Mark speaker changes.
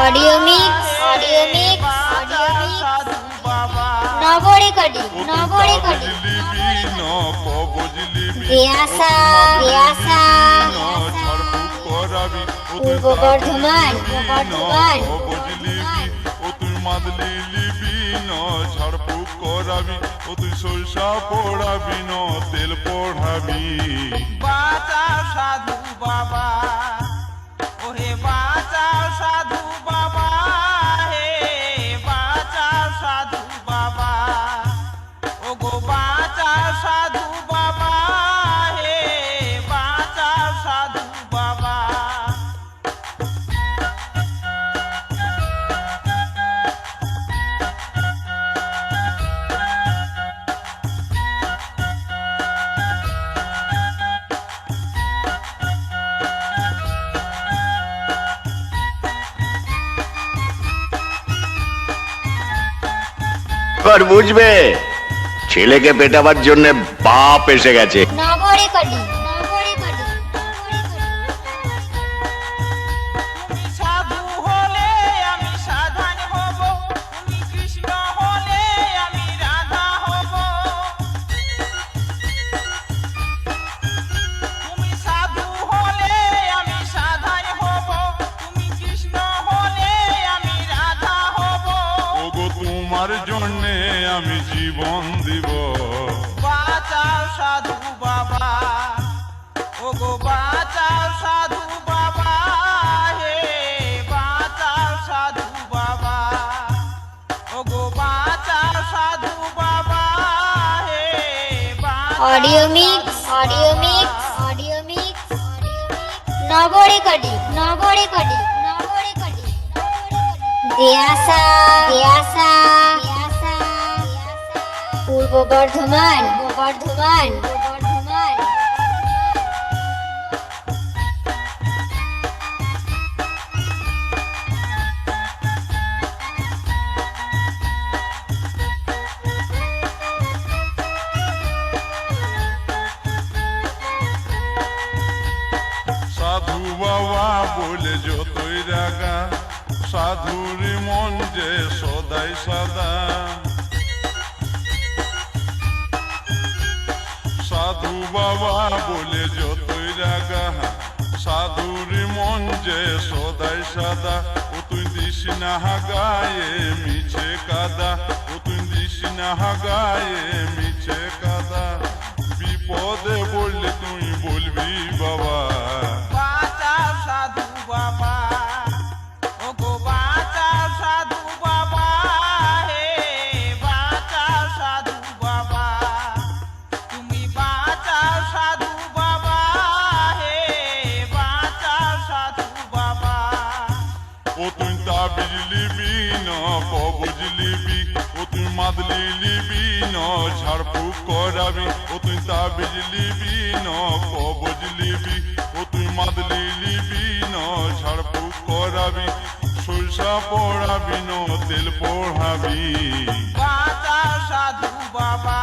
Speaker 1: Audio mix নব recording পূর্ব বর্ধমান
Speaker 2: মাদলি লিবি ন ঝাড়ফুঁক করাবি ও তুই সরষা পোড়াবি ন তেল পোড়াবি।
Speaker 3: বাঁচাও সাধু বাবা, ওহে বাঁচাও সাধু বাবা, হে বাঁচাও সাধু বাবা, ও গো বাঁচাও সাধু বাবা, হে বাঁচাও সাধু বাবা।
Speaker 4: এবার বুঝবে ছেলেকে পেটাবার জন্য বাপ এসে গেছে।
Speaker 1: নব রেকর্ডিং
Speaker 3: তুমি সাধু হলে আমি সাধন হব, তুমি কৃষ্ণ হলে আমি রাধা হব। তুমি সাধু হলে আমি সাধন হব, তুমি কৃষ্ণ হলে আমি রাধা হব।
Speaker 2: ওগো তোমার জন্যে আমি জীবন দিব।
Speaker 3: বাঁচাও সাধু বাবা, ও গো বাঁচাও সাধু বাবা, হে বাঁচাও সাধু বাবা, ও গো বাঁচাও সাধু বাবা, হে
Speaker 1: অডিও মিক্স নব রেকর্ডিং পূর্ব বর্ধমান
Speaker 2: সাধু বাবা বলে যতই রাগা, সাধুর মন যে সদাই সাদা। সাধু বাবা বলে যতই রাগা, সাধুর মন যে সদাই সাদা। ও তুই দিস না গায়ে মিছে কাদা, ও তুই দিস না গায়ে মিছে কাদা। বিপদে বললে তুই বলবি বাবা।
Speaker 3: বাঁচাও সাধু বাবা, ও গো বাঁচাও সাধু বাবা, হে বাঁচাও সাধু বাবা, তুমি বাঁচাও সাধু বাবা, হে বাঁচাও সাধু বাবা।
Speaker 2: ও তুই তাবিজ লিবি ন কবজ লিবি, ও তুই মাদলি লিবি ন ঝাড়ফুঁক করাবি। ও তুই তাবিজ লিবি ন কবজ লিবি, ও তুই মাদলি লিবি ন ঝাড়ফুঁক করাবি। সরষা পোড়াবি ন তেল পোড়াবি।
Speaker 3: বাঁচাও সাধু বাবা।